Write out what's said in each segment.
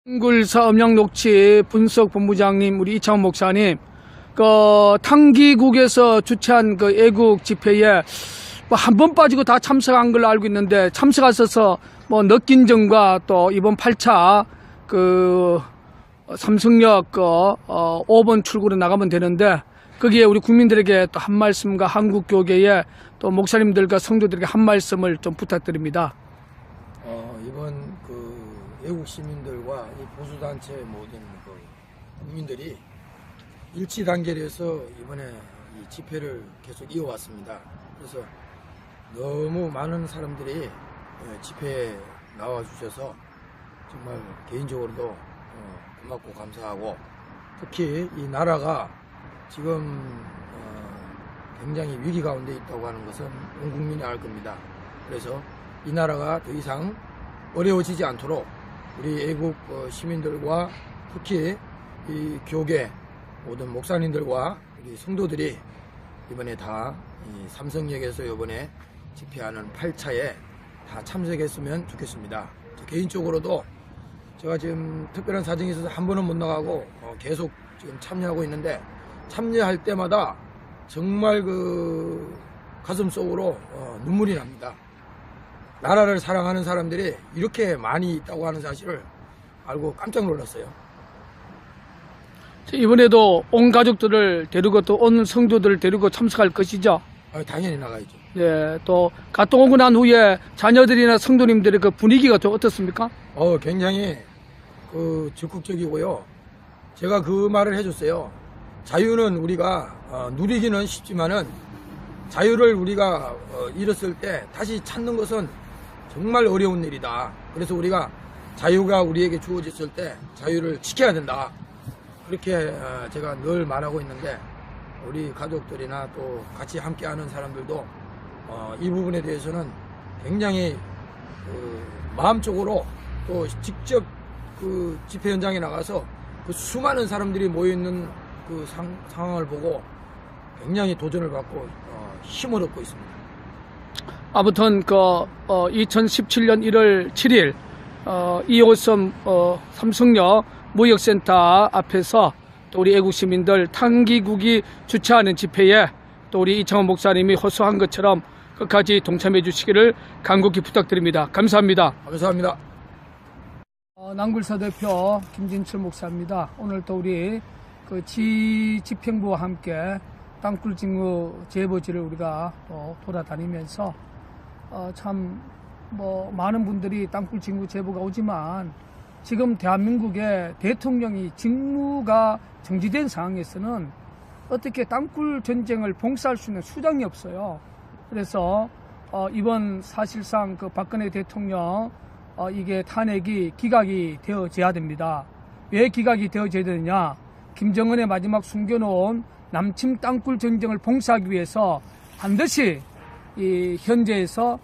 한글사 음양녹취 분석본부장님, 우리 이창원 목사님, 탕기국에서 주최한 애국 집회에 한 번 빠지고 다 참석한 걸로 알고 있는데, 참석하셔서 느낀 점과 또 이번 8차 삼성역 5번 출구로 나가면 되는데, 거기에 우리 국민들에게 또 한 말씀과 한국교계의 또 목사님들과 성도들에게 한 말씀을 좀 부탁드립니다. 이번 애국 시민들과 이 보수단체 모든 국민들이 일치 단결해서 이번에 이 집회를 계속 이어왔습니다. 그래서 너무 많은 사람들이 집회에 나와주셔서 정말 개인적으로도 고맙고 감사하고, 특히 이 나라가 지금 굉장히 위기 가운데 있다고 하는 것은 온 국민이 알 겁니다. 그래서 이 나라가 더 이상 어려워지지 않도록 우리 애국 시민들과 특히 이 교계 모든 목사님들과 우리 성도들이 이번에 다 이 삼성역에서 이번에 집회하는 8차에 다 참석했으면 좋겠습니다. 개인적으로도 제가 지금 특별한 사정이 있어서 한 번은 못 나가고 계속 지금 참여하고 있는데, 참여할 때마다 정말 가슴 속으로 눈물이 납니다. 나라를 사랑하는 사람들이 이렇게 많이 있다고 하는 사실을 알고 깜짝 놀랐어요. 이번에도 온 가족들을 데리고 또 온 성도들을 데리고 참석할 것이죠? 당연히 나가야죠. 네, 또 갔다 오고 난 후에 자녀들이나 성도님들의 분위기가 좀 어떻습니까? 굉장히 적극적이고요. 제가 그 말을 해줬어요. 자유는 우리가 누리기는 쉽지만은 자유를 우리가 잃었을 때 다시 찾는 것은 정말 어려운 일이다. 그래서 우리가 자유가 우리에게 주어졌을 때 자유를 지켜야 된다. 그렇게 제가 늘 말하고 있는데, 우리 가족들이나 또 같이 함께하는 사람들도 이 부분에 대해서는 굉장히 마음적으로 또 직접 집회 현장에 나가서 수많은 사람들이 모여있는 상황을 보고 굉장히 도전을 받고 힘을 얻고 있습니다. 아무튼 2017년 1월 7일 2호선 삼성역 무역센터 앞에서 또 우리 애국 시민들 탕기국이 주최하는 집회에 또 우리 이창원 목사님이 호소한 것처럼 끝까지 동참해 주시기를 간곡히 부탁드립니다. 감사합니다. 감사합니다. 남굴사 대표 김진철 목사입니다. 오늘 또 우리 집행부와 함께 땅굴 징후 제보지를 우리가 또 돌아다니면서 참 많은 분들이 땅굴 징후 제보가 오지만, 지금 대한민국의 대통령이 직무가 정지된 상황에서는 어떻게 땅굴 전쟁을 봉사할 수 있는 수단이 없어요. 그래서 이번 사실상 박근혜 대통령 이게 탄핵이 기각이 되어져야 됩니다. 왜 기각이 되어져야 되느냐? 김정은의 마지막 숨겨놓은 남침 땅굴 전쟁을 봉사하기 위해서 반드시 이 현재에서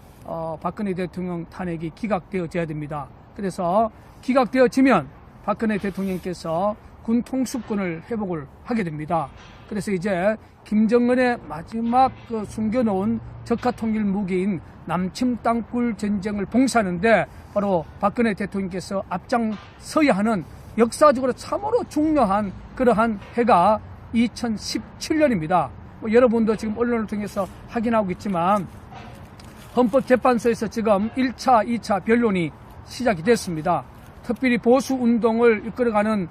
박근혜 대통령 탄핵이 기각되어져야 됩니다. 그래서 기각되어지면 박근혜 대통령께서 군 통수권을 회복을 하게 됩니다. 그래서 이제 김정은의 마지막 숨겨놓은 적화통일 무기인 남침 땅굴 전쟁을 봉사하는데 바로 박근혜 대통령께서 앞장서야 하는 역사적으로 참으로 중요한 그러한 해가 2017년입니다. 여러분도 지금 언론을 통해서 확인하고 있지만, 헌법재판소에서 지금 1차, 2차 변론이 시작이 됐습니다. 특별히 보수운동을 이끌어가는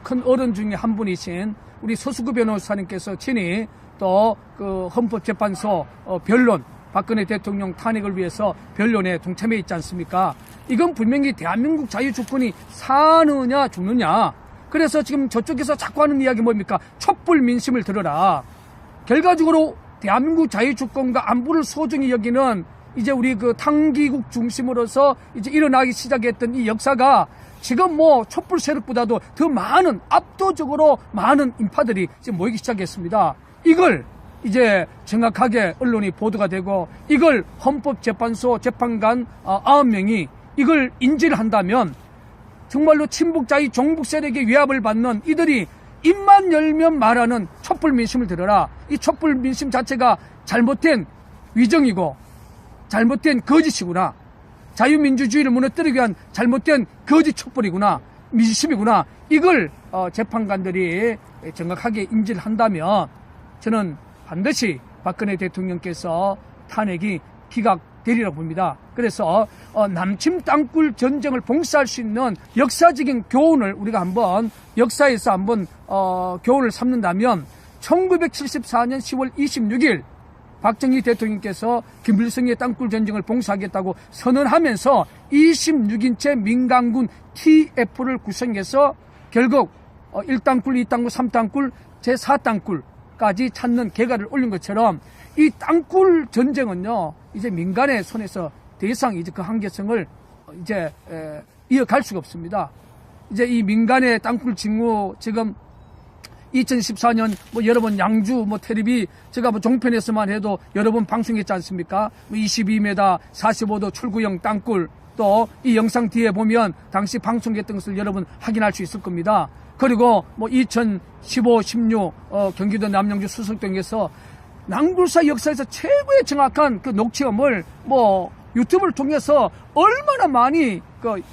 큰 어른 중에 한 분이신 우리 서수구 변호사님께서 친히 또 헌법재판소 변론, 박근혜 대통령 탄핵을 위해서 변론에 동참해 있지 않습니까? 이건 분명히 대한민국 자유주권이 사느냐 죽느냐. 그래서 지금 저쪽에서 자꾸 하는 이야기 뭡니까? 촛불 민심을 들어라. 결과적으로 대한민국 자유주권과 안보를 소중히 여기는 이제 우리 탕기국 중심으로서 이제 일어나기 시작했던 이 역사가 지금 촛불 세력보다도 더 많은, 압도적으로 많은 인파들이 지금 모이기 시작했습니다. 이걸 이제 정확하게 언론이 보도가 되고, 이걸 헌법재판소 재판관 9명이 이걸 인지를 한다면 정말로 친북자의 종북 세력의 위압을 받는 이들이 입만 열면 말하는 촛불 민심을 들어라. 이 촛불 민심 자체가 잘못된 위정이고 잘못된 거짓이구나. 자유민주주의를 무너뜨리기 위한 잘못된 거짓 촛불이구나. 민심이구나. 이걸 재판관들이 정확하게 인지를 한다면 저는 반드시 박근혜 대통령께서 탄핵이 기각되리라고 봅니다. 그래서 남침 땅굴 전쟁을 봉사할 수 있는 역사적인 교훈을 우리가 한번 역사에서 한번 교훈을 삼는다면 1974년 10월 26일 박정희 대통령께서 김일성의 땅굴 전쟁을 봉사하겠다고 선언하면서 26인체 민간군 TF를 구성해서 결국 1땅굴, 2땅굴, 3땅굴, 제4땅굴까지 찾는 계가를 올린 것처럼 이 땅굴 전쟁은요, 이제 민간의 손에서 더 이상 이제 그 한계성을 이제 이어갈 수가 없습니다. 이제 이 민간의 땅굴 징후 지금 2014년 뭐 여러 번 양주 뭐 텔레비 제가 뭐 종편에서만 해도 여러 번 방송했지 않습니까? 22m 45도 출구형 땅굴, 또 이 영상 뒤에 보면 당시 방송했던 것을 여러분 확인할 수 있을 겁니다. 그리고 뭐 2015, 16 경기도 남양주 수석동에서 낭굴사 역사에서 최고의 정확한 그 녹취음을 뭐 유튜브를 통해서 얼마나 많이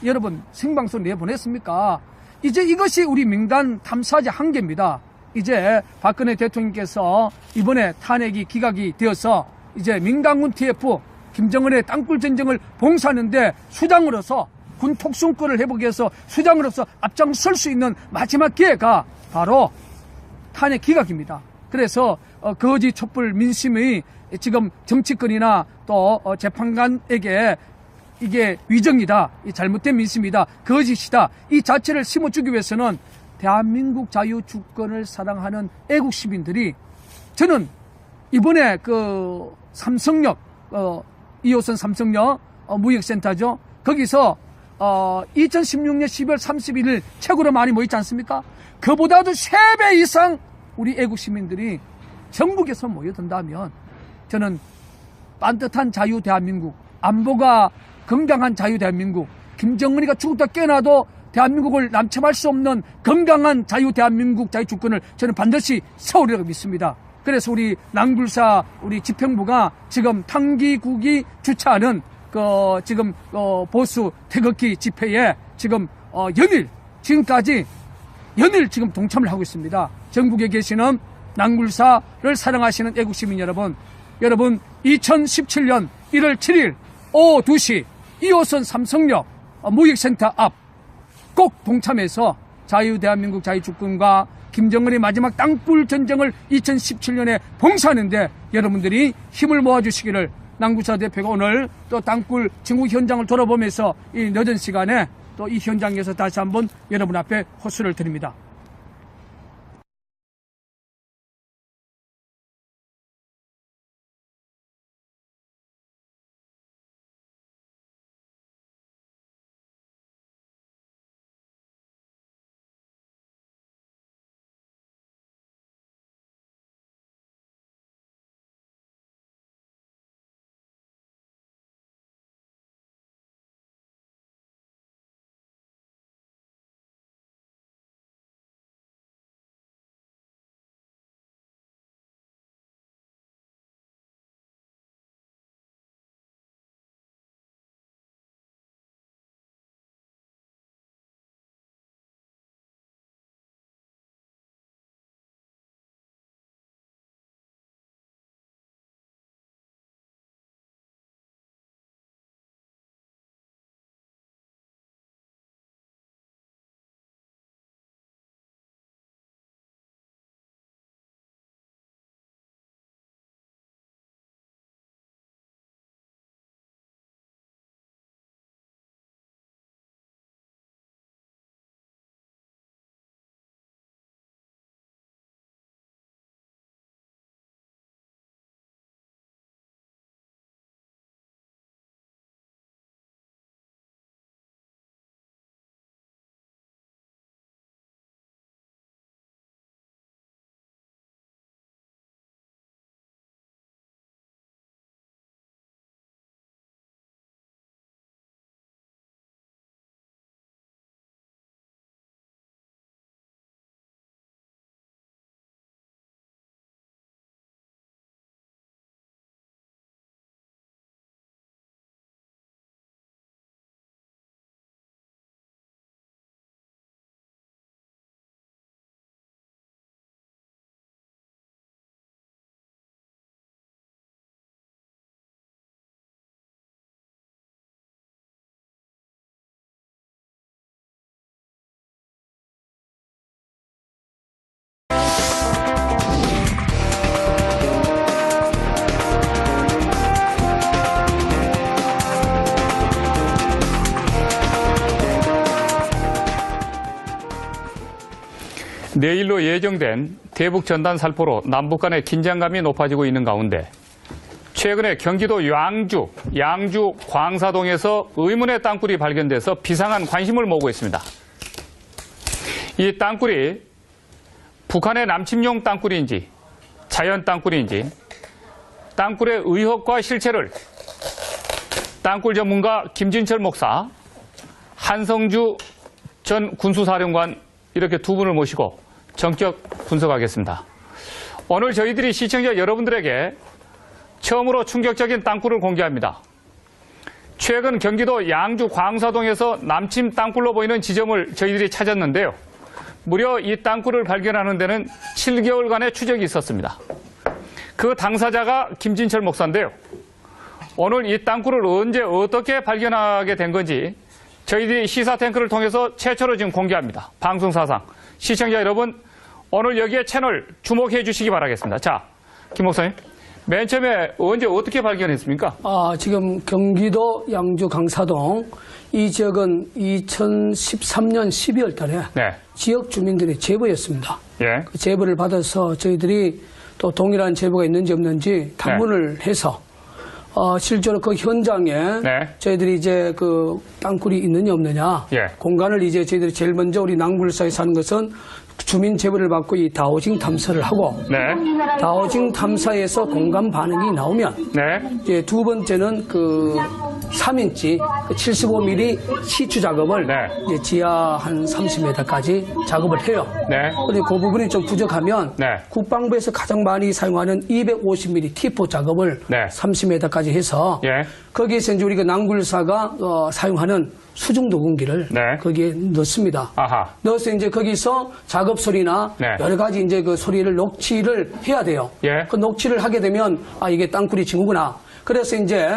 여러분 생방송 내보냈습니까? 이제 이것이 우리 민간 탐사자 한계입니다. 이제 박근혜 대통령께서 이번에 탄핵이 기각이 되어서 이제 민간군 TF 김정은의 땅굴 전쟁을 봉사하는데 수장으로서 군 특수권을 회복하기 위해서 수장으로서 앞장설 수 있는 마지막 기회가 바로 탄핵 기각입니다. 그래서 거짓 촛불 민심의 지금 정치권이나 또 재판관에게 이게 위정이다, 이 잘못된 민심이다, 거짓이다, 이 자체를 심어주기 위해서는 대한민국 자유주권을 사랑하는 애국 시민들이, 저는 이번에 그 삼성역 2호선 삼성역 무역센터죠, 거기서 2016년 12월 31일 최고로 많이 모였지 않습니까? 그보다도 3배 이상 우리 애국 시민들이 전국에서 모여든다면 저는 반듯한 자유 대한민국, 안보가 건강한 자유 대한민국, 김정은이가 죽었다 깨어나도 대한민국을 남침할 수 없는 건강한 자유 대한민국 자유주권을 저는 반드시 세우리라고 믿습니다. 그래서 우리 낭굴사 우리 집행부가 지금 탕기국이 주최하는 지금 보수 태극기 집회에 지금 지금까지 연일 지금 동참을 하고 있습니다. 전국에 계시는 낭굴사를 사랑하시는 애국시민 여러분 2017년 1월 7일 오후 2시 2호선 삼성역 무역센터 앞 꼭 동참해서 자유대한민국 자유주권과 김정은의 마지막 땅굴 전쟁을 2017년에 봉사하는데 여러분들이 힘을 모아주시기를 낭굴사 대표가 오늘 또 땅굴 징후 현장을 돌아보면서 이 늦은 시간에 또 이 현장에서 다시 한번 여러분 앞에 호소를 드립니다. 내일로 예정된 대북 전단 살포로 남북 간의 긴장감이 높아지고 있는 가운데 최근에 경기도 양주 광사동에서 의문의 땅굴이 발견돼서 비상한 관심을 모으고 있습니다. 이 땅굴이 북한의 남침용 땅굴인지 자연 땅굴인지 땅굴의 의혹과 실체를 땅굴 전문가 김진철 목사, 한성주 전 군수사령관 이렇게 두 분을 모시고 전격 분석하겠습니다. 오늘 저희들이 시청자 여러분들에게 처음으로 충격적인 땅굴을 공개합니다. 최근 경기도 양주 광사동에서 남침 땅굴로 보이는 지점을 저희들이 찾았는데요. 무려 이 땅굴을 발견하는 데는 7개월간의 추적이 있었습니다. 그 당사자가 김진철 목사인데요. 오늘 이 땅굴을 언제 어떻게 발견하게 된 건지 저희들이 시사탱크를 통해서 최초로 지금 공개합니다. 방송사상. 시청자 여러분, 오늘 여기에 채널 주목해 주시기 바라겠습니다. 자, 김 목사님. 맨 처음에 언제 어떻게 발견했습니까? 지금 경기도 양주 강사동 이 지역은 2013년 12월 달에 지역 주민들의 제보였습니다. 예. 그 제보를 받아서 저희들이 또 동일한 제보가 있는지 없는지 탐문을 해서 실제로 그 현장에 저희들이 이제 그 땅굴이 있느냐 없느냐 공간을 이제 저희들이 제일 먼저 우리 낭굴사에 사는 것은 주민 제보를 받고 이 다오징 탐사를 하고 다오징 탐사에서 공간 반응이 나오면 이제 두 번째는 그 3인치 75mm 시추 작업을 이제 지하 한 30m까지 작업을 해요. 그런데 그 부분이 좀 부족하면 국방부에서 가장 많이 사용하는 250mm T4 작업을 30m까지 해서 거기에서 이제 우리가 낭굴사가 사용하는 수중 녹음기를 거기에 넣습니다. 넣어서 이제 거기서 작업 소리나 여러 가지 이제 그 소리를 녹취를 해야 돼요. 그 녹취를 하게 되면 이게 땅굴이 징후구나. 그래서 이제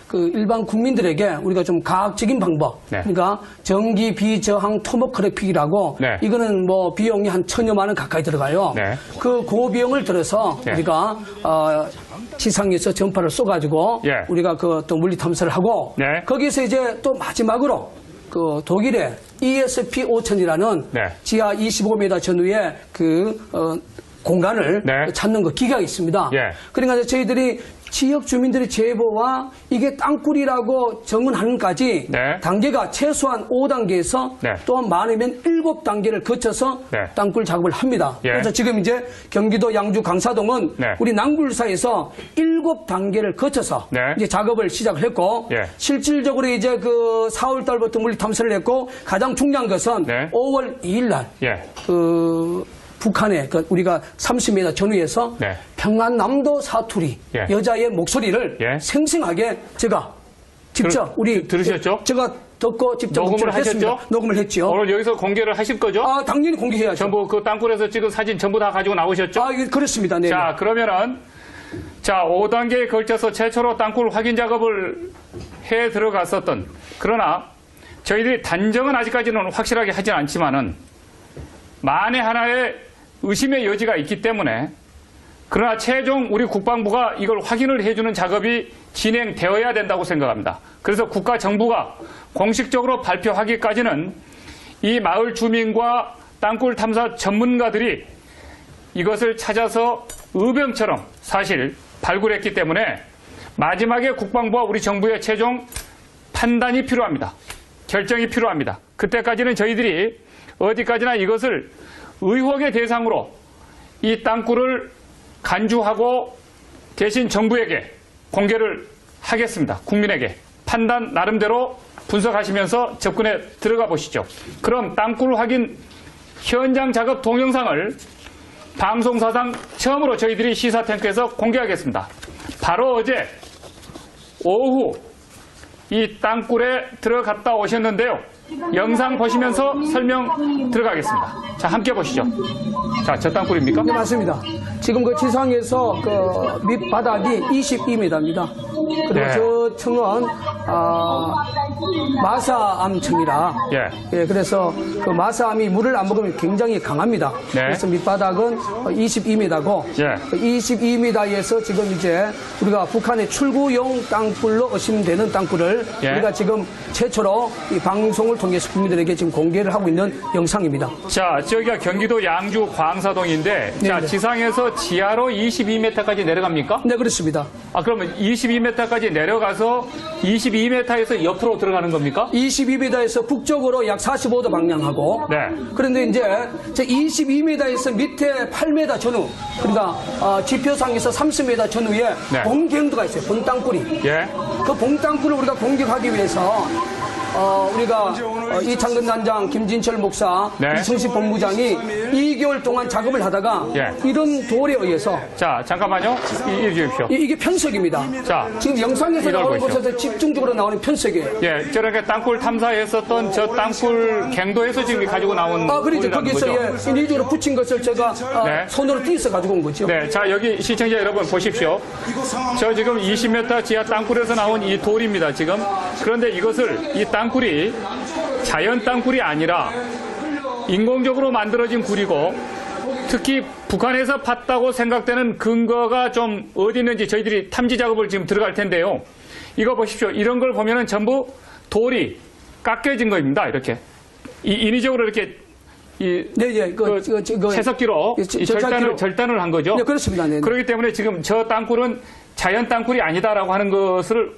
그 일반 국민들에게 우리가 좀 과학적인 방법, 그러니까 전기 비저항 토모그래픽이라고 이거는 뭐 비용이 한 1,000여만 원 가까이 들어가요. 그 고비용을 들어서 우리가 지상에서 전파를 쏘가지고 우리가 그 또 물리 탐사를 하고 거기서 이제 또 마지막으로 그 독일의 ESP 5000이라는 지하 25m 전후의 그 공간을 찾는 그 기계가 있습니다. 그러니까 저희들이 지역 주민들의 제보와 이게 땅굴이라고 정언하는까지 단계가 최소한 5단계에서 또 많으면 7단계를 거쳐서 땅굴 작업을 합니다. 그래서 지금 이제 경기도 양주 강사동은 우리 낭굴사에서 7단계를 거쳐서 이제 작업을 시작을 했고 실질적으로 이제 그 4월 달부터 물리 탐사를 했고 가장 중요한 것은 5월 2일 날 그 북한의 그 우리가 30m 전후에서 평안남도 사투리 여자의 목소리를 생생하게 제가 직접 들으셨죠? 제가 듣고 직접 녹음을 하셨죠? 녹음을 했죠. 오늘 여기서 공개를 하실 거죠? 당연히 공개해야죠. 전부 그 땅굴에서 찍은 사진 전부 다 가지고 나오셨죠? 그렇습니다. 네. 자, 그러면은 5단계에 걸쳐서 최초로 땅굴 확인 작업을 해 들어갔었던, 그러나 저희들이 단정은 아직까지는 확실하게 하진 않지만은 만에 하나의 의심의 여지가 있기 때문에, 그러나 최종 우리 국방부가 이걸 확인을 해주는 작업이 진행되어야 된다고 생각합니다. 그래서 국가 정부가 공식적으로 발표하기까지는 이 마을 주민과 땅굴 탐사 전문가들이 이것을 찾아서 의병처럼 사실 발굴했기 때문에 마지막에 국방부와 우리 정부의 최종 판단이 필요합니다. 결정이 필요합니다. 그때까지는 저희들이 어디까지나 이것을 의혹의 대상으로 이 땅굴을 간주하고 대신 정부에게 공개를 하겠습니다. 국민에게 판단 나름대로 분석하시면서 접근에 들어가 보시죠. 그럼 땅굴 확인 현장 작업 동영상을 방송사상 처음으로 저희들이 시사탱크에서 공개하겠습니다. 바로 어제 오후 이 땅굴에 들어갔다 오셨는데요. 영상 보시면서 설명 들어가겠습니다. 자, 함께 보시죠. 자, 저 땅굴입니까? 네, 맞습니다. 지금 그 지상에서 그 밑바닥이 22m입니다. 그리고 저 층은 마사암청이라. 예. 그래서 그 마사암이 물을 안 먹으면 굉장히 강합니다. 네. 그래서 밑바닥은 22m고 예. 22m에서 지금 이제 우리가 북한의 출구용 땅굴로 의심되는 땅굴을 예. 우리가 지금 최초로 이 방송을 통해서 국민들에게 지금 공개를 하고 있는 영상입니다. 자, 저기가 경기도 양주 광사동인데, 자, 네네. 지상에서 지하로 22m까지 내려갑니까? 네, 그렇습니다. 아, 그러면 22m까지 내려가서 22m에서 옆으로 들어가는 겁니까? 22m에서 북쪽으로 약 45도 방향하고 네. 그런데 이제 22m에서 밑에 8m 전후 그러니까 지표상에서 30m 전후에 네. 봉경도가 있어요. 봉땅굴이. 예. 그 봉땅굴을 우리가 공격하기 위해서 우리가 이창근 단장, 김진철 목사, 네. 이승식 본부장이 2개월 동안 작업을 하다가 예. 이런 돌에 의해서 자, 잠깐만요. 이리 주십시오. 이게 편석입니다. 자, 지금 영상에서 이걸 나오는 보시죠. 곳에서 집중적으로 나오는 편석이에요. 예, 저렇게 땅굴 탐사했었던 저 땅굴 갱도에서 지금 가지고 나온 그렇죠. 돌이라는 거기서 거죠? 인위적으로 붙인 것을 제가 네. 손으로 띄어서 가지고 온 거죠. 네, 자, 여기 시청자 여러분 보십시오. 저 지금 20m 지하 땅굴에서 나온 이 돌입니다, 지금. 그런데 이것을, 이 땅굴이 자연 땅굴이 아니라 인공적으로 만들어진 굴이고 특히 북한에서 팠다고 생각되는 근거가 좀 어디 있는지 저희들이 탐지 작업을 지금 들어갈 텐데요. 이거 보십시오. 이런 걸 보면은 전부 돌이 깎여진 겁니다, 이렇게. 인위적으로 이렇게 채석기로 절단을 한 거죠. 네, 그렇습니다. 네, 네. 그렇기 때문에 지금 저 땅굴은 자연 땅굴이 아니다라고 하는 것을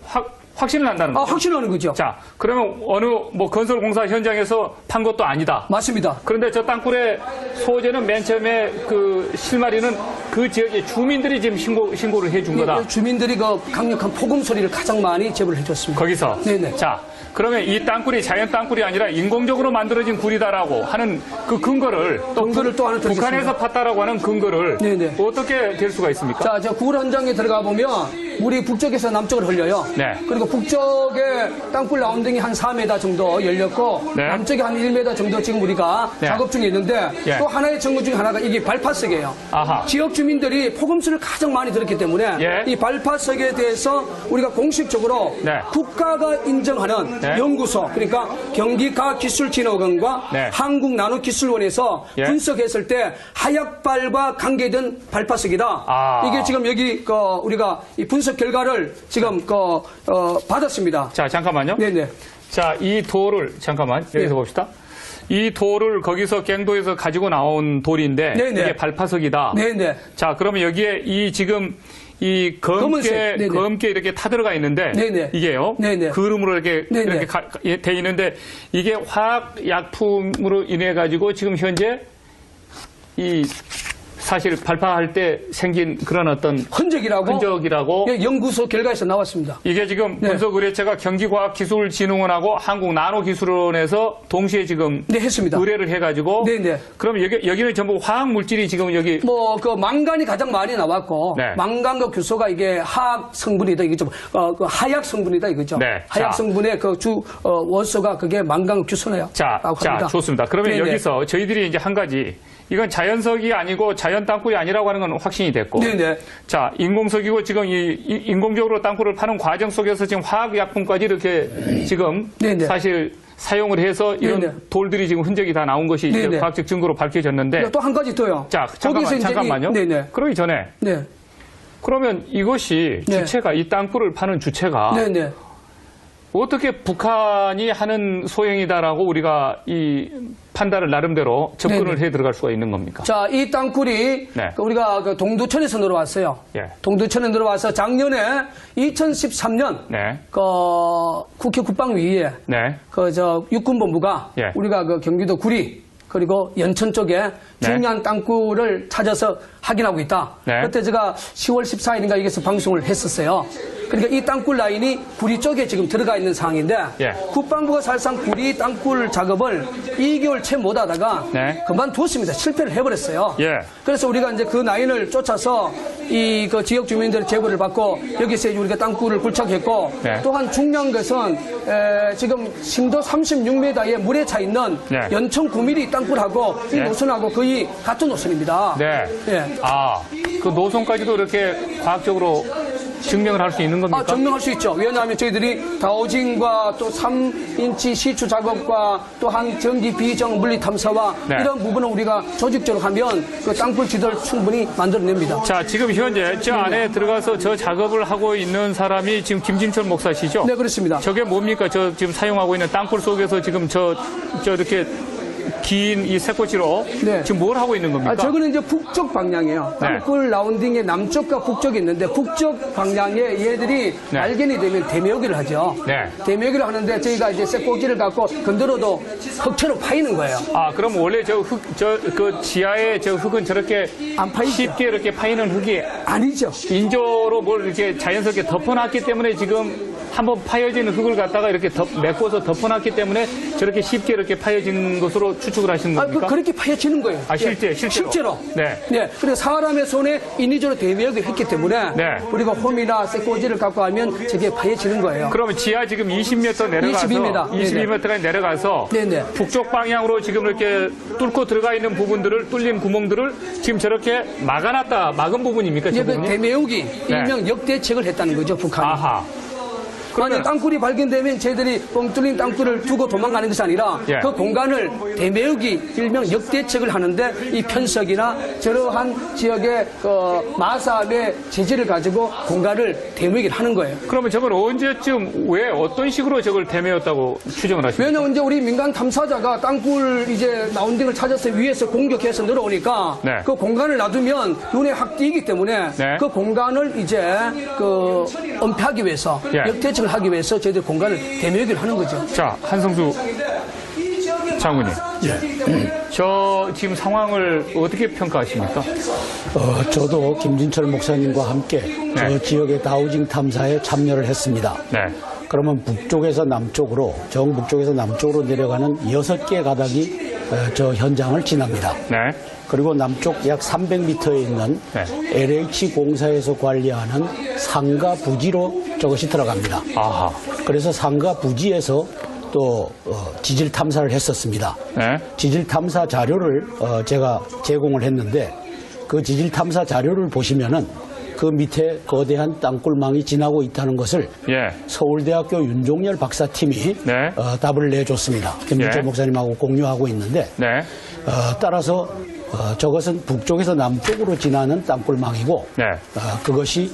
확신을 한다는 거죠. 확신하는 거죠. 자, 그러면 어느 건설 공사 현장에서 판 것도 아니다. 맞습니다. 그런데 저 땅굴의 소재는 맨 처음에 그 실마리는 그 지역의 주민들이 지금 신고를 해준 거다. 주민들이 그 강력한 폭음 소리를 가장 많이 제보를 해줬습니다. 거기서. 네네. 자, 그러면 이 땅굴이 자연 땅굴이 아니라 인공적으로 만들어진 굴이다라고 하는 그 근거를 또 또 하나 드리겠습니다. 북한에서 팠다라고 하는 근거를 네네. 어떻게 될 수가 있습니까? 자, 저 굴 현장에 들어가 보면 물이 북쪽에서 남쪽으로 흘려요. 네. 그리고 북쪽에 땅굴 라운딩이 한 4m 정도 열렸고 네. 남쪽에 한 1m 정도 지금 우리가 네. 작업 중에 있는데 예. 또 하나의 증거 중에 하나가 이게 발파석이에요. 아하. 지역 주민들이 폭음수를 가장 많이 들었기 때문에 예. 이 발파석에 대해서 우리가 공식적으로 네. 국가가 인정하는 네. 연구소 그러니까 경기과학기술진흥원과 네. 한국나노기술원에서 예. 분석했을 때 하약발과 관계된 발파석이다. 아. 이게 지금 여기 우리가 이 분석 결과를 지금 받았습니다. 자, 잠깐만요. 네네. 자, 이 돌을 잠깐만 여기서 네. 봅시다. 이 돌을 거기서 갱도에서 가지고 나온 돌인데 네네. 이게 발파석이다. 네네. 자, 그러면 여기에 이 지금 이 검은색. 네네. 검게 이렇게 타들어가 있는데 네네. 이게요. 네네. 그름으로 이렇게 네네. 이렇게 돼 있는데 이게 화학 약품으로 인해 가지고 지금 현재 이 사실 발파할 때 생긴 그런 어떤 흔적이라고 예, 연구소 결과에서 나왔습니다. 이게 지금 네. 분석 의뢰체가 경기과학기술진흥원하고 한국나노기술원에서 동시에 지금 네, 했습니다. 의뢰를 해가지고 네네. 그럼 여기는 전부 화학 물질이 지금 여기 망간이 가장 많이 나왔고 네. 망간과 규소가 이게 화학 성분이다 이거죠. 그 하약 성분이다 이거죠. 네. 하약 자. 성분의 그 주 원소가 그게 망간 규소네요. 자, 좋습니다. 그러면 네네. 여기서 저희들이 이제 한 가지 이건 자연석이 아니고 자연 땅굴이 아니라고 하는 건 확신이 됐고 네네. 자, 인공석이고 지금 인공적으로 땅굴을 파는 과정 속에서 지금 화학약품까지 이렇게 지금 네네. 사실 사용을 해서 이런 네네. 돌들이 지금 흔적이 다 나온 것이 이제 네네. 과학적 증거로 밝혀졌는데 또 한 가지 더요. 자, 잠깐만요. 네네. 그러기 전에 네. 그러면 이것이 네. 주체가 이 땅굴을 파는 주체가 네네. 어떻게 북한이 하는 소행이다라고 우리가 이 판단을 나름대로 접근을 네네. 해 들어갈 수가 있는 겁니까? 자, 이 땅굴이 네. 우리가 그 동두천에서 늘어왔어요. 예. 동두천에 늘어와서 작년에 2013년 네. 국회 국방위에 네. 육군본부가 예. 우리가 그 경기도 구리 그리고 연천 쪽에 중요한 땅굴을 찾아서 확인하고 있다. 네. 그때 제가 10월 14일인가 여기서 방송을 했었어요. 그러니까 이 땅굴 라인이 구리 쪽에 지금 들어가 있는 상황인데 예. 국방부가 사실상 구리 땅굴 작업을 2개월 채 못하다가 네. 그만두었습니다. 실패를 해버렸어요. 예. 그래서 우리가 이제 그 라인을 쫓아서 그 지역 주민들의 제보를 받고 여기서 우리가 땅굴을 굴착했고 네. 또한 중요한 것은 지금 심도 36m의 물에 차 있는 네. 연천 9mm 땅굴하고 이 네. 노선하고 거의 같은 노선입니다. 네. 예. 아, 그 노선까지도 이렇게 과학적으로 증명을 할 수 있는 겁니까? 증명할 수 있죠. 왜냐하면 저희들이 다우징과 또 3인치 시추 작업과 또한 전기 비정 물리 탐사와 네. 이런 부분은 우리가 조직적으로 하면 그 땅굴 지도를 충분히 만들어냅니다. 자, 지금 현재 저 안에 들어가서 저 작업을 하고 있는 사람이 지금 김진철 목사시죠? 네, 그렇습니다. 저게 뭡니까? 저 지금 사용하고 있는 땅굴 속에서 지금 저 이렇게 긴 이 새꼬치로 네. 지금 뭘 하고 있는 겁니까? 저거는 이제 북쪽 방향이에요. 네. 땅굴 라운딩의 남쪽과 북쪽이 있는데 북쪽 방향에 얘들이 네. 발견이 되면 대매우기를 하죠. 네. 대매우기를 하는데 저희가 이제 새꼬지를 갖고 건드려도 흙처럼 파이는 거예요. 아, 그럼 원래 그 지하에 저 흙은 저렇게 안 파이죠. 쉽게 이렇게 파이는 흙이 아니죠. 인조로 뭘 이렇게 자연스럽게 덮어놨기 때문에 지금 한번 파여진 흙을 갖다가 이렇게 메꿔서 덮어놨기 때문에 저렇게 쉽게 이렇게 파여진 것으로 추측을 하시는 겁니까? 그렇게 파여지는 거예요. 아, 실제로? 실제로. 네. 네. 그래서 사람의 손에 인위적으로 대매우기를 했기 때문에 네. 우리가 홈이나 새꼬지를 갖고 하면 저게 파여지는 거예요. 그러면 지하 지금 20m 내려가서 22m. 22m까지 내려가서 네네. 북쪽 방향으로 지금 이렇게 뚫고 들어가 있는 부분들을 뚫린 구멍들을 지금 저렇게 막은 부분입니까? 이제 저 그 부분이? 대매우기 일명 역대책을 했다는 거죠, 북한이. 아하. 아니, 땅굴이 발견되면 저희들이 뻥 뚫린 땅굴을 두고 도망가는 것이 아니라 예. 그 공간을 대매우기 일명 역대책을 하는데 이 편석이나 저러한 지역의 그 마삼의 재질을 가지고 공간을 대매우기를 하는 거예요. 그러면 저걸 언제쯤 왜 어떤 식으로 저걸 대매였다고 추정을 하십니까? 왜냐면 이제 우리 민간 탐사자가 땅굴 이제 라운딩을 찾아서 위에서 공격해서 늘어오니까 네. 그 공간을 놔두면 눈에 확 띄기 때문에 네. 그 공간을 이제 그 은폐하기 위해서 예. 역대책을 하기 위해서 저희들 공간을 대매우기를 하는 거죠. 자, 한성수 장군님. 저 지금 상황을 어떻게 평가하십니까? 저도 김진철 목사님과 함께 네. 저 지역의 다우징 탐사에 참여를 했습니다. 네. 그러면 북쪽에서 남쪽으로, 정북쪽에서 남쪽으로 내려가는 6개 가닥이 저 현장을 지납니다. 네. 그리고 남쪽 약 300m에 있는 네. LH공사에서 관리하는 상가 부지로 저것이 들어갑니다. 아하. 그래서 상가 부지에서 또 지질 탐사를 했었습니다. 네. 지질 탐사 자료를 제가 제공을 했는데 그 지질 탐사 자료를 보시면은 그 밑에 거대한 땅굴망이 지나고 있다는 것을 예. 서울대학교 윤종열 박사팀이 네. 답을 내줬습니다. 김진철 예. 목사님하고 공유하고 있는데 네. 따라서 저것은 북쪽에서 남쪽으로 지나는 땅굴망이고 네. 그것이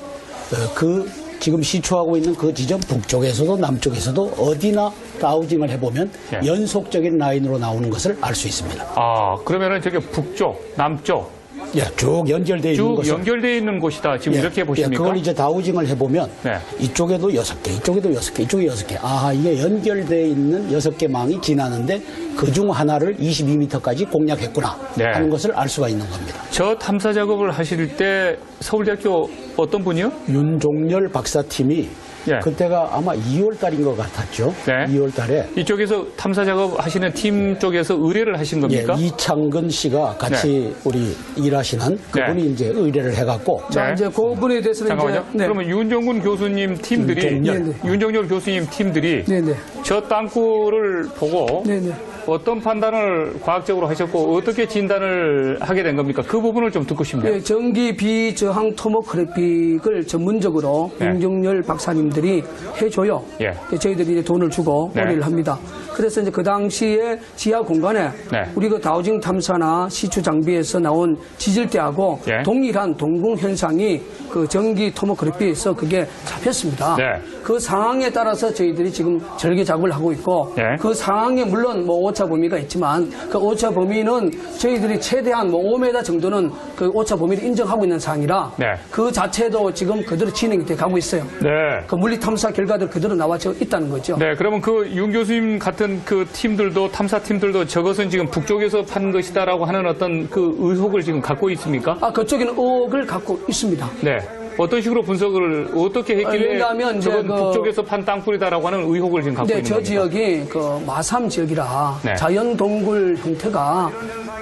그 지금 시추하고 있는 그 지점 북쪽에서도 남쪽에서도 어디나 다우징을 해보면 예. 연속적인 라인으로 나오는 것을 알 수 있습니다. 아, 그러면은 저게 북쪽, 남쪽 예, 쭉 연결되어 있는 쭉 것은 연결되어 있는 곳이다. 지금 이렇게 보십니까? 그걸 이제 다우징을 해보면 네. 이쪽에도 6개, 이쪽에도 6개, 이쪽에 6개. 아, 이게 연결되어 있는 6개 망이 지나는데 그중 하나를 22m까지 공략했구나 네. 하는 것을 알 수가 있는 겁니다. 저 탐사 작업을 하실 때 서울대학교 어떤 분이요? 윤종열 박사팀이 예. 그때가 아마 2월 달인 것 같았죠. 네. 2월 달에 이쪽에서 탐사 작업 하시는 팀 쪽에서 의뢰를 하신 겁니까? 예, 이창근 씨가 같이 우리 일하시는 그분이 이제 의뢰를 해갖고 자, 네. 이제 그 부분에 대해서는 잠깐만요. 이제 네. 그러면 윤정군 교수님 팀들이 윤종열. 윤정열 교수님 팀들이 네네. 저 땅굴을 보고 네네. 어떤 판단을 과학적으로 하셨고 어떻게 진단을 하게 된 겁니까? 그 부분을 좀 듣고 싶네요. 네, 전기 비저항 토모그래픽을 전문적으로 네. 윤종열 박사님들이 해줘요. 예. 저희들이 이제 돈을 주고 네. 의뢰를 합니다. 그래서 이제 그 당시에 지하 공간에 네. 우리 그 다우징 탐사나 시추 장비에서 나온 지질대하고 예. 동일한 동궁 현상이 그 전기 토모그래피에서 그게 잡혔습니다. 네. 그 상황에 따라서 저희들이 지금 절개 작업을 하고 있고 예. 그 상황에 물론 뭐 오차 범위가 있지만 그 오차 범위는 저희들이 최대한 뭐 5m 정도는 그 오차 범위를 인정하고 있는 사항이라 네. 그 자체도 지금 그대로 진행이 돼 가고 있어요. 네. 그 물리 탐사 결과들 그대로 나와져 있다는 거죠. 네, 그러면 그 윤 교수님 같은 그 팀들도 탐사 팀들도 저것은 지금 북쪽에서 판 것이다라고 하는 어떤 그 의혹을 지금 갖고 있습니까? 그쪽에는 의혹을 갖고 있습니다. 네. 어떤 식으로 분석을 어떻게 했길래 왜냐하면 이제 저건 그- 북쪽에서 판 땅굴이다라고 하는 의혹을 지금 갖고 근데 있는 저 겁니까? 지역이 그 마삼 지역이라 네. 자연 동굴 형태가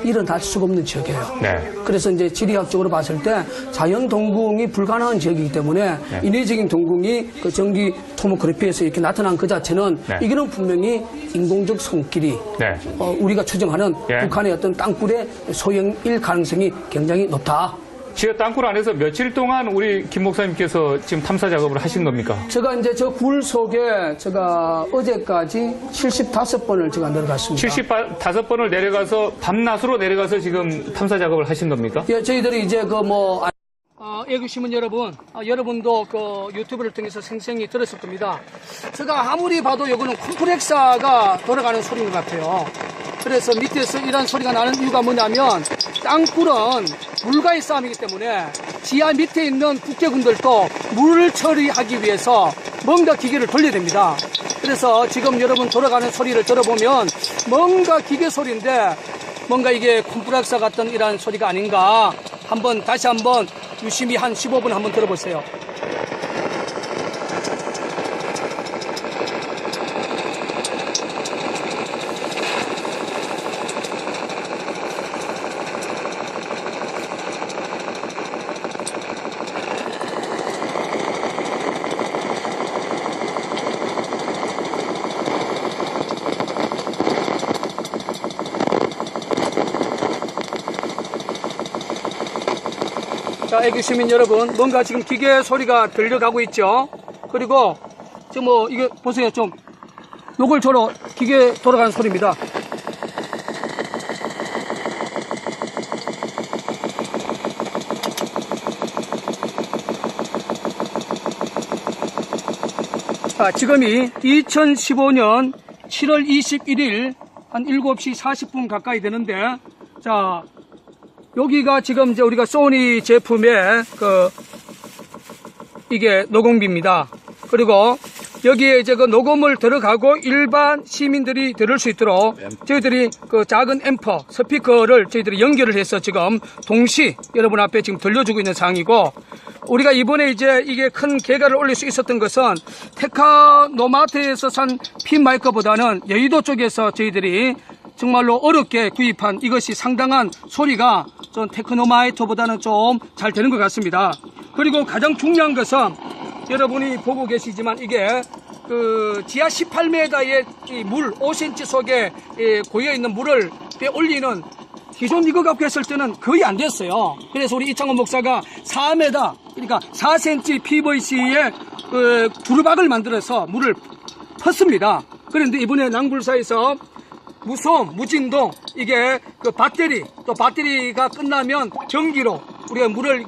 일어날 수가 없는 지역이에요. 네. 그래서 이제 지리학적으로 봤을 때 자연 동궁이 불가능한 지역이기 때문에 네. 인위적인 동궁이 그 전기 토모그래피에서 이렇게 나타난 그 자체는 네. 이거는 분명히 인공적 손길이 네. 우리가 추정하는 예. 북한의 어떤 땅굴의 소형일 가능성이 굉장히 높다. 지하 땅굴 안에서 며칠 동안 우리 김 목사님께서 지금 탐사 작업을 하신 겁니까? 제가 이제 저 굴 속에 제가 어제까지 75번을 제가 내려갔습니다. 75번을 내려가서 밤낮으로 내려가서 지금 탐사 작업을 하신 겁니까? 예, 저희들이 이제 애국시민 여러분, 여러분도 그 유튜브를 통해서 생생히 들었을 겁니다. 제가 아무리 봐도 이거는 컴프렉서가 돌아가는 소리인 것 같아요. 그래서 밑에서 이런 소리가 나는 이유가 뭐냐면 땅굴은 물과의 싸움이기 때문에 지하 밑에 있는 국제군들도 물을 처리하기 위해서 뭔가 기계를 돌려야 됩니다. 그래서 지금 여러분 돌아가는 소리를 들어보면 뭔가 기계 소리인데 뭔가 이게 컴프렉서 같은 이런 소리가 아닌가 다시 한번 유심히 한 15분 한번 들어보세요. 자, 애국 시민 여러분, 뭔가 지금 기계 소리가 들려가고 있죠? 그리고 지금 이게 보세요. 좀 노골적으로 기계 돌아가는 소리입니다. 자, 지금이 2015년 7월 21일 한 7시 40분 가까이 되는데, 자, 여기가 지금 이제 우리가 소니 제품의 이게 녹음기입니다. 그리고 여기에 이제 그 녹음을 들어가고 일반 시민들이 들을 수 있도록 저희들이 그 작은 앰퍼 스피커를 저희들이 연결을 해서 지금 동시 여러분 앞에 지금 들려주고 있는 상황이고, 우리가 이번에 이제 이게 큰 개가를 올릴 수 있었던 것은 테크노마트에서 산 핀 마이크보다는 여의도 쪽에서 저희들이 정말로 어렵게 구입한 이것이 상당한 소리가 좀 테크노마이터보다는 좀 잘 되는 것 같습니다. 그리고 가장 중요한 것은 여러분이 보고 계시지만 이게 그 지하 18m의 이 물 5cm 속에 고여있는 물을 빼올리는 기존 이거 갖고 했을 때는 거의 안 됐어요. 그래서 우리 이창원 목사가 4m, 그러니까 4cm PVC의 두루박을 만들어서 물을 폈습니다. 그런데 이번에 낭굴사에서 무소음, 무진동, 이게 그 배터리, 또 배터리가 끝나면 전기로 우리가 물을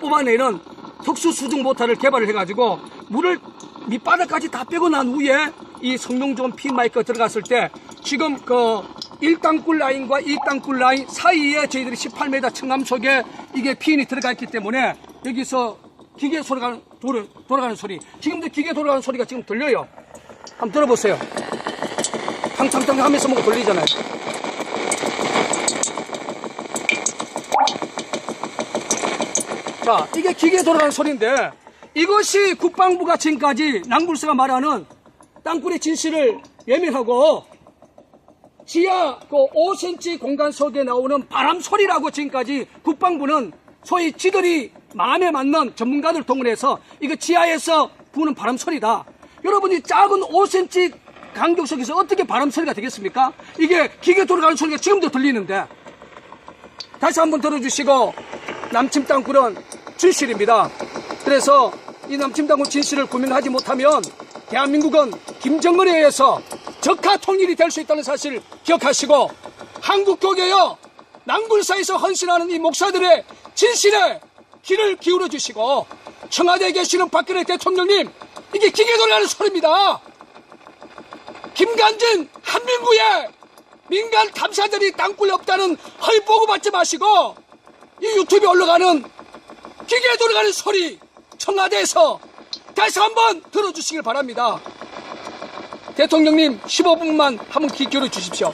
뽑아내는 특수 수중 모터를 개발을 해가지고 물을 밑바닥까지 다 빼고 난 후에 이 성능 좋은 핀 마이크가 들어갔을 때 지금 그 1땅굴 라인과 2땅굴 라인 사이에 저희들이 18m 청암 속에 이게 핀이 들어가 있기 때문에 여기서 기계 소리가 돌아가는 소리, 지금도 기계 돌아가는 소리가 지금 들려요. 한번 들어보세요. 탕탕탕 하면서 뭔가 돌리잖아요. 자, 이게 기계 돌아가는 소리인데 이것이 국방부가 지금까지 낭굴사가 말하는 땅굴의 진실을 외면하고 지하 그 5cm 공간 속에 나오는 바람 소리라고 지금까지 국방부는 소위 지들이 마음에 맞는 전문가들 동원해서 이거 지하에서 부는 바람 소리다. 여러분이 작은 5cm 간격 속에서 어떻게 바람 소리가 되겠습니까? 이게 기계 돌아가는 소리가 지금도 들리는데, 다시 한번 들어주시고, 남침 땅굴은 진실입니다. 그래서 이 남침 땅굴 진실을 구명하지 못하면 대한민국은 김정은에 의해서 적화 통일이 될 수 있다는 사실을 기억하시고, 한국교계여 낭굴사에서 헌신하는 이 목사들의 진실에 귀를 기울여 주시고, 청와대에 계시는 박근혜 대통령님, 이게 기계 돌아가는 소리입니다. 김관진, 한민구에 민간 탐사들이 땅굴이 없다는 허위 보고 받지 마시고 이 유튜브에 올라가는 기계에 돌아가는 소리 청와대에서 다시 한번 들어주시길 바랍니다. 대통령님 15분만 한번 귀 기울여 주십시오.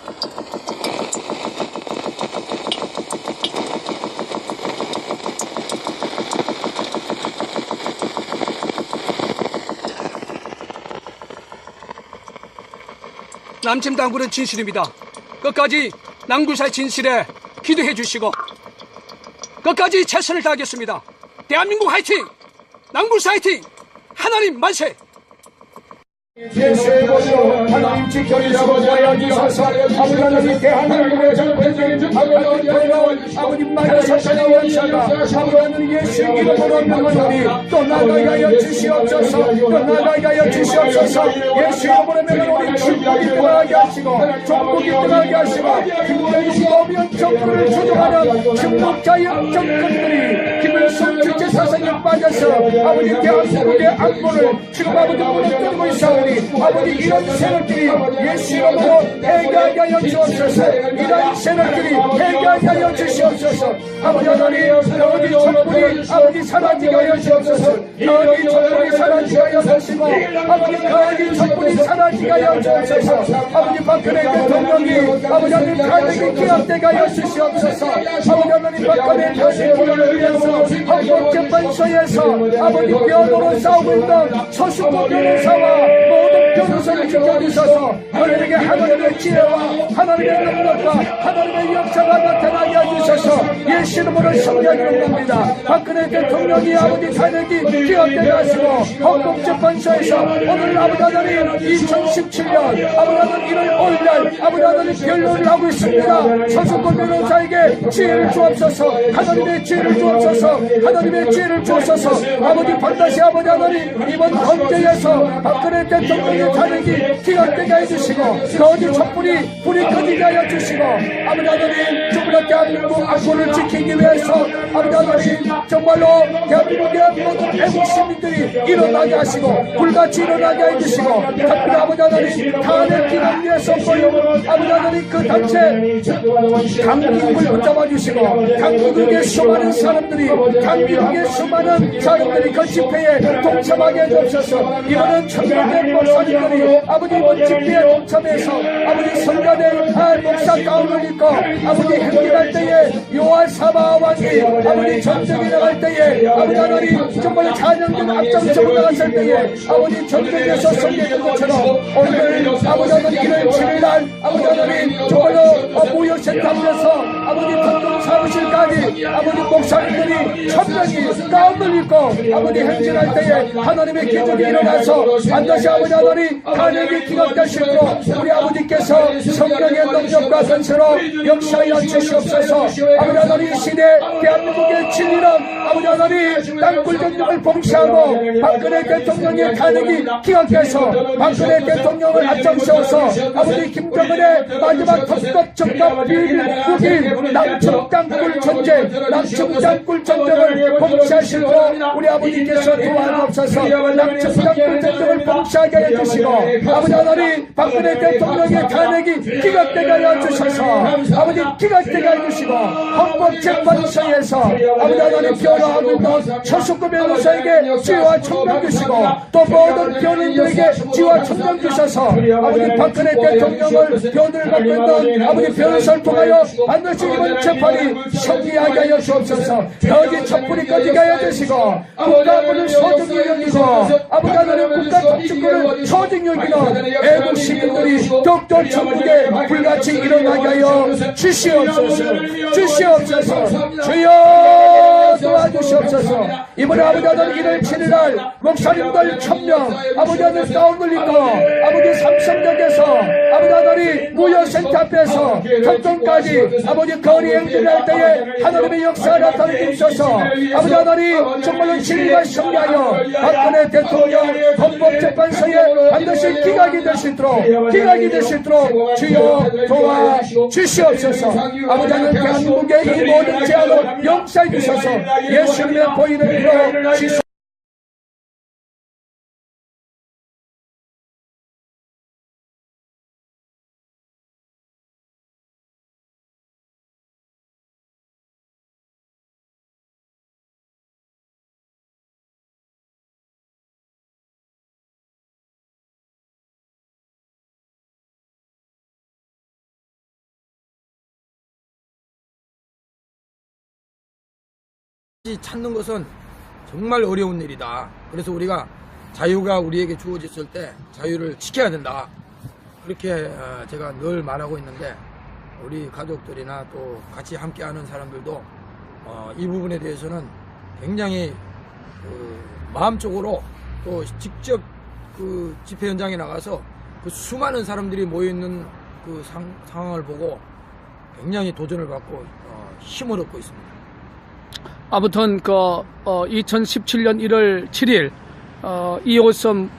남침 땅굴은 진실입니다. 끝까지 낭굴사의 진실에 기도해 주시고 끝까지 최선을 다하겠습니다. 대한민국 화이팅! 낭굴사 화이팅! 하나님 만세! 예수의 이름으로 하나님 지켜주시고 보여주셔서 아버지 하나님 대한민국의 전권적인 대통령 아버님 마녀사탄의 원사가 아버지 하나님 예수의 이름으로 명하노니 또 나가게 하여 주시옵소서 또 나가게 하여 주시옵소서 예수의 이름으로 명하노니 중국이 떠나게 하시고 중국이 떠나게 하시고 김대중 노무현 정부를 주도하는 중국자유 정권들이 김일성 주체 사상에 빠져서 아버지 대한민국의 안보를 지금 아버지 무너뜨리고 있사오니 아버지 이런 세력들이 예수 이름으로 해결하게 하여 주옵소서 이런 세력들이 해결하게 하여 주시옵소서 아버지 하나님 아버지 촛불이 아버지 사라지게 하여 주옵소서 아버지 촛불이 사라지게 하여 주시고 아버지 촛불이 사라지게 하여 주옵소서 아버지 박근혜 대통령이 아버지 하나님 탄핵이 기각되게 하여 주시옵소서 아버지 하나님 박근혜 대통령을 위해서 헌법재판소에서 아버지 변호로 싸우고 있는 서수고 변호사와 모든 변호사를 지켜주셔서 그들에게 하나님의 지혜와 하나님의 능력과 하나님의 역사가 나타나게 해주셔서 예수 이름으로 성령이 겁니다. 박근혜 대통령이 아버지 탄핵이 기각되게 하시고 헌법재판소에서 오늘 아버지 하나님 2017년 아버지 하나님 1월 5일날 아버지 하나님 변론을 하고 있습니다. 서수고 변호사에게 지혜를 주옵소서 하나님의 지혜를 주옵소서 하나님의 지혜를 주옵소서 아버지 반드시 아버지 하나님 이번 헌재에서 박근혜 대통령의 탄핵이 기각되게 해주시고 거짓 촛불이 불이 꺼지게 하여 주시고 아버지 하나님 정말 대한민국 안보를 지키기 위해서 아버지 하나님 정말로 대한민국의 모든 애국 시민들이 일어나게 하시고 불같이 일어나게 해주시고 특별히 아버지 하나님 탄핵 기각 위해서 아버지 하나님 그 단체 강민국을 붙잡아 주시고 강민국의 수많은 사람들이 강민국의 수많은 사람들이 그 집회에 동참하게 해주옵소서 이번엔 천명의 목사님들이 아버지 이번 집회에 동참해서 아버지 성가대 목사 가운을 입고 아버지 행진할 때에 요한 사마 왕이 아버지 전쟁에 나갈 때에 아버지 하나님 정말 찬양된 앞장서고 나갔을 때에 아버지 전쟁에서 승리했던 것처럼 오늘 아버지 하나님 1월 7일날 아버지 하나님 정말로 무역센터에서 아버지 공동 사무실까지 아버지 목사님들이 천명이 가운을 입고 아버지 행진할 때에 하나님의 기적이 일어나서 반드시 아버지 하나님 탄핵이 기각될 수 있도록 우리 아버지께서 성령의 능력과 권세로 역사하여 주시옵소서 아버지 하나님 이 시대 대한민국의 진리는 아버지 하나님 땅굴 정령을 봉쇄하고 박근혜 대통령의 탄핵이 기각돼서 박근혜 대통령을 앞장서서 아버지 김정은의 마지막 톱급 적합 비밀국인 남측 땅굴 전쟁 남측 땅굴 전쟁을 봉쇄하시도록 우리 아버지께서 도와주옵소서 남측 땅굴 전쟁을 봉쇄하게 해주시고 아버지 하나님 박근혜 대통령의 탄핵이 기각되게 해주셔서 아버지 기각되게 해주시고 헌법재판소에서 아버지 하나님 변호하고 있는 서수구 변호사에게 지혜와 총명 주시고 또 모든 변호인들에게 지혜와 총명 주셔서 아버지 박근혜 대통령을 변호를 받고 있는 아버지 변호사를 통하여 반드시 이번 재판이 승리하게 하여 주옵소서 여기 촛불이 꺼지게 하여 주시고 국가안보를 소중히 여기고 아버지 하나님 국가 통치권을 소중히 여기는 애국 시민들이 독도 전국에 불같이 일어나게 하여 주시옵소서 주시옵소서 주여 도와주시옵소서 이번에 아버지 하나님 1월 7일날 목사님들 1000명 아버지 하나님 가운을 입고 아버지 삼성역에서 아버지 하나님 무역센터 앞에서 경동까지 아버지 거리 행진할 때에 하나님의 역사가 나타내 주셔서 아버지 하나님 정말로 진리가 승리하여 박근혜 대통령 헌법재판소에 반드시 기각이 될 수 있도록 주여 도와 주시옵소서 아버지 하나님 대한민국의 이 모든 제안을 용서해 주셔서 예수님의 보이는 이로 주시옵소서 찾는 것은 정말 어려운 일이다. 그래서 우리가 자유가 우리에게 주어졌을 때 자유를 지켜야 된다. 그렇게 제가 늘 말하고 있는데 우리 가족들이나 또 같이 함께하는 사람들도 이 부분에 대해서는 굉장히 마음적으로 또 직접 그 집회 현장에 나가서 그 수많은 사람들이 모여 있는 그 상황을 보고 굉장히 도전을 받고 힘을 얻고 있습니다. 아무튼 2017년 1월 7일 2호선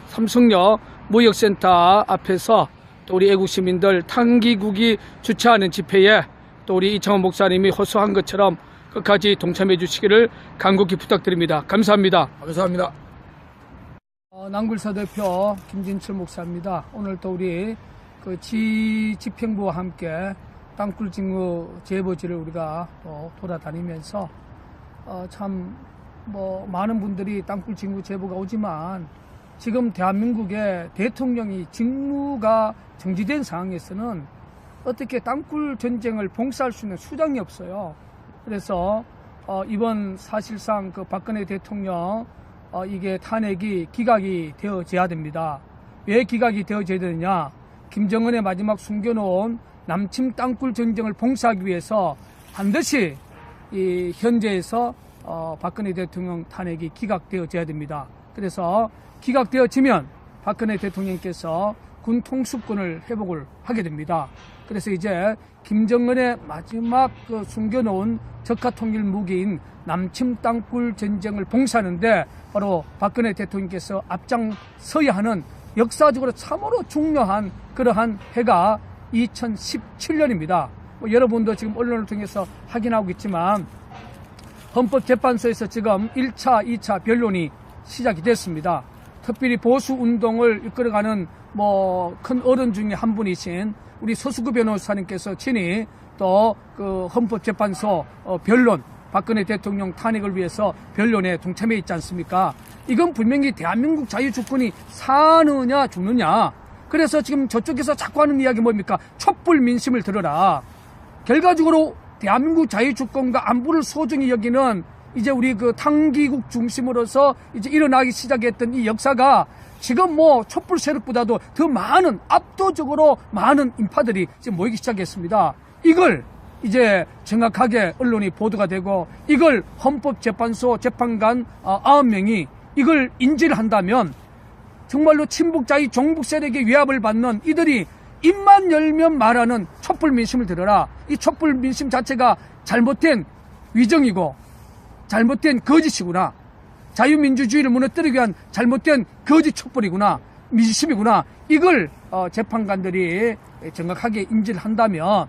삼성역 무역센터 앞에서 또 우리 애국 시민들 탄기국이 주최하는 집회에 또 우리 이창원 목사님이 호소한 것처럼 끝까지 동참해 주시기를 간곡히 부탁드립니다. 감사합니다. 감사합니다. 남굴서 대표 김진철 목사입니다. 오늘 또 우리 그 집행부와 함께 땅굴 징후 제보지를 우리가 돌아다니면서 참 뭐 많은 분들이 땅굴 징후 제보가 오지만 지금 대한민국의 대통령이 직무가 정지된 상황에서는 어떻게 땅굴 전쟁을 봉사할 수 있는 수단이 없어요. 그래서 이번 사실상 그 박근혜 대통령 이게 탄핵이 기각이 되어져야 됩니다. 왜 기각이 되어져야 되느냐? 김정은의 마지막 숨겨놓은 남침 땅굴 전쟁을 봉사하기 위해서 반드시 이 현재에서 박근혜 대통령 탄핵이 기각되어져야 됩니다. 그래서 기각되어지면 박근혜 대통령께서 군 통수권을 회복을 하게 됩니다. 그래서 이제 김정은의 마지막 그 숨겨놓은 적화통일 무기인 남침 땅굴 전쟁을 봉사하는데 바로 박근혜 대통령께서 앞장서야 하는 역사적으로 참으로 중요한 그러한 해가 2017년입니다. 여러분도 지금 언론을 통해서 확인하고 있지만 헌법재판소에서 지금 1차, 2차 변론이 시작이 됐습니다. 특별히 보수운동을 이끌어가는 큰 어른 중에 한 분이신 우리 서수구 변호사님께서 친히 또 그 헌법재판소 변론, 박근혜 대통령 탄핵을 위해서 변론에 동참해 있지 않습니까? 이건 분명히 대한민국 자유주권이 사느냐 죽느냐. 그래서 지금 저쪽에서 자꾸 하는 이야기 뭡니까? 촛불 민심을 들어라. 결과적으로 대한민국 자유주권과 안보를 소중히 여기는 이제 우리 그 탄기국 중심으로서 이제 일어나기 시작했던 이 역사가 지금 촛불 세력보다도 더 많은, 압도적으로 많은 인파들이 지금 모이기 시작했습니다. 이걸 이제 정확하게 언론이 보도가 되고 이걸 헌법재판소 재판관 9명이 이걸 인지를 한다면 정말로 친북자의 종북 세력의 위압을 받는 이들이 입만 열면 말하는 촛불 민심을 들어라. 이 촛불 민심 자체가 잘못된 위정이고 잘못된 거짓이구나. 자유민주주의를 무너뜨리기 위한 잘못된 거짓 촛불이구나. 민심이구나. 이걸 재판관들이 정확하게 인지를 한다면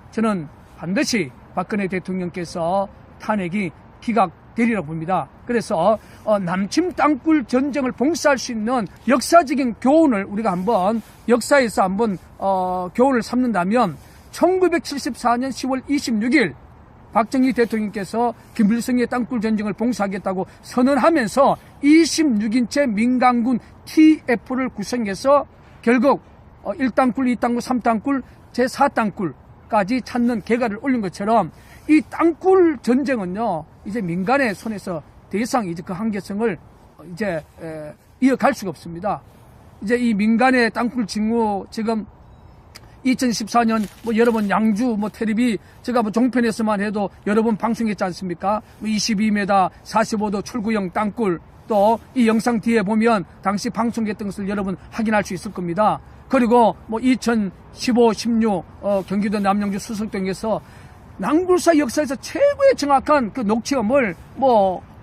저는 반드시 박근혜 대통령께서 탄핵이 기각되리라고 봅니다. 그래서 남침 땅굴 전쟁을 봉사할 수 있는 역사적인 교훈을 우리가 한번 역사에서 한번 교훈을 삼는다면 1974년 10월 26일 박정희 대통령께서 김일성의 땅굴 전쟁을 봉사하겠다고 선언하면서 26인체 민간군 TF를 구성해서 결국 1땅굴, 2땅굴, 3땅굴, 제4땅굴까지 찾는 계가를 올린 것처럼 이 땅굴 전쟁은요, 이제 민간의 손에서 더 이상 이제 그 한계성을 이제 이어갈 수가 없습니다. 이제 이 민간의 땅굴 징후 지금 2014년 여러 번 양주 텔레비 제가 종편에서만 해도 여러 번 방송했지 않습니까? 22m 45도 출구형 땅굴 또 이 영상 뒤에 보면 당시 방송했던 것을 여러분 확인할 수 있을 겁니다. 그리고 2015, 16 경기도 남양주 수석동에서 남굴사 역사에서 최고의 정확한 그 녹취음을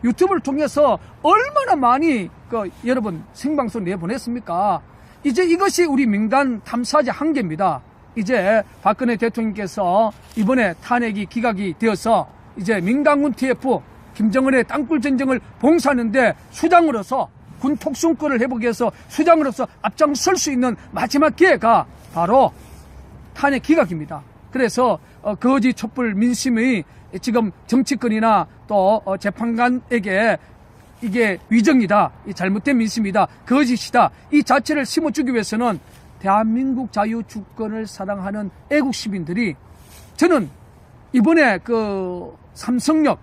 유튜브를 통해서 얼마나 많이 여러분 생방송 내보냈습니까? 이제 이것이 우리 민간 탐사자 한계입니다. 이제 박근혜 대통령께서 이번에 탄핵이 기각이 되어서 이제 민간군 TF 김정은의 땅굴 전쟁을 봉사하는데 수장으로서 군 특수권을 회복해서 수장으로서 앞장설 수 있는 마지막 기회가 바로 탄핵 기각입니다. 그래서 거짓 촛불 민심의 지금 정치권이나 또 재판관에게 이게 위정이다, 이 잘못된 민심이다, 거짓이다, 이 자체를 심어주기 위해서는 대한민국 자유주권을 사랑하는 애국 시민들이 저는 이번에 그 삼성역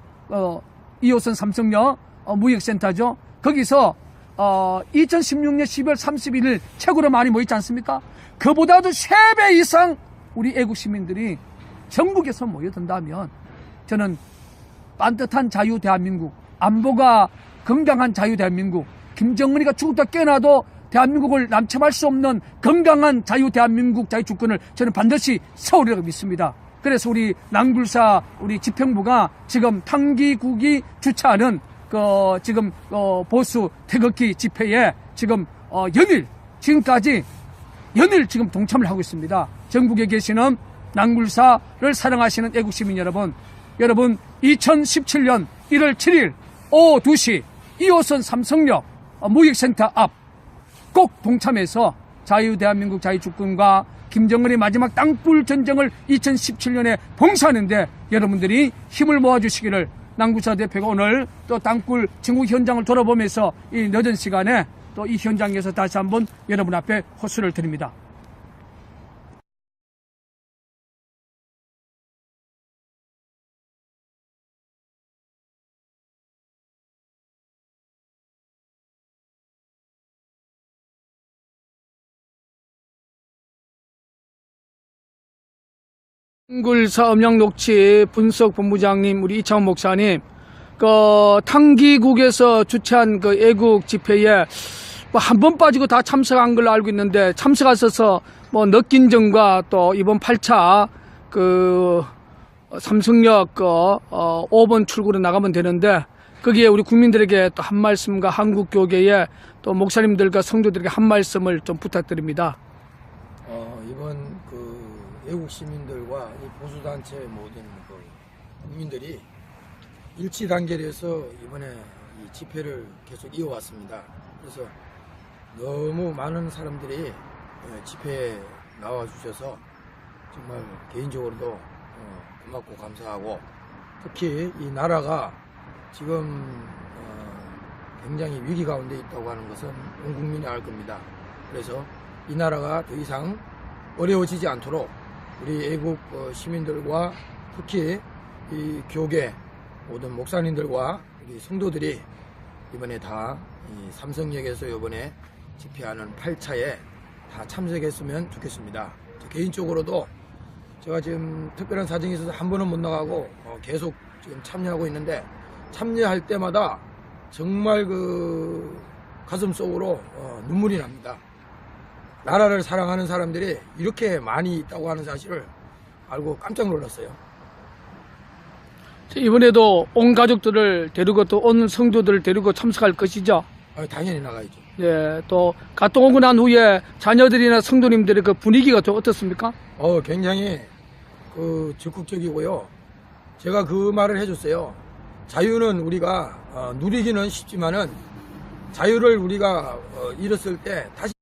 2호선 삼성역 무역센터죠. 거기서 2016년 12월 31일 최고로 많이 모였지 않습니까? 그보다도 3배 이상 우리 애국 시민들이 전국에서 모여든다면 저는 반듯한 자유 대한민국, 안보가 건강한 자유 대한민국, 김정은이가 죽었다 깨어나도 대한민국을 남침할 수 없는 건강한 자유 대한민국 자유 주권을 저는 반드시 세우리라고 믿습니다. 그래서 우리 낭굴사 우리 집행부가 지금 탕기국이 주최하는 지금 보수 태극기 집회에 지금 연일 지금까지 연일 지금 동참을 하고 있습니다. 전국에 계시는 낭굴사를 사랑하시는 애국시민 여러분 2017년 1월 7일 오후 2시 2호선 삼성역 무역센터 앞 꼭 동참해서 자유대한민국 자유주권과 김정은의 마지막 땅굴 전쟁을 2017년에 봉사하는데 여러분들이 힘을 모아주시기를 낭굴사 대표가 오늘 또 땅굴 징후 현장을 돌아보면서 이 늦은 시간에 또 이 현장에서 다시 한번 여러분 앞에 호소를 드립니다. 낭굴사 음향녹취 분석본부장님, 우리 이창훈 목사님, 탕기국에서 주최한 애국 집회에 한 번 빠지고 다 참석한 걸로 알고 있는데 참석하셔서 느낀 점과 또 이번 8차 삼성역 5번 출구로 나가면 되는데 거기에 우리 국민들에게 또 한 말씀과 한국교계에 또 목사님들과 성도들에게 한 말씀을 좀 부탁드립니다. 이번 애국 시민들과 이 보수단체 모든 국민들이 일치 단결해서 이번에 이 집회를 계속 이어왔습니다. 그래서 너무 많은 사람들이 집회에 나와주셔서 정말 개인적으로도 고맙고 감사하고 특히 이 나라가 지금 굉장히 위기 가운데 있다고 하는 것은 온 국민이 알 겁니다. 그래서 이 나라가 더 이상 어려워지지 않도록 우리 애국 시민들과 특히 이 교계 모든 목사님들과 우리 성도들이 이번에 다 이 삼성역에서 이번에 집회하는 8차에 다 참석했으면 좋겠습니다. 개인적으로도 제가 지금 특별한 사정이 있어서 한 번은 못 나가고 계속 지금 참여하고 있는데 참여할 때마다 정말 가슴 속으로 눈물이 납니다. 나라를 사랑하는 사람들이 이렇게 많이 있다고 하는 사실을 알고 깜짝 놀랐어요. 이번에도 온 가족들을 데리고 또 온 성도들을 데리고 참석할 것이죠. 당연히 나가야죠. 예, 또 갔다 오고 난 후에 자녀들이나 성도님들의 분위기가 좀 어떻습니까? 굉장히 적극적이고요. 제가 그 말을 해줬어요. 자유는 우리가 누리기는 쉽지만은 자유를 우리가 잃었을 때 다시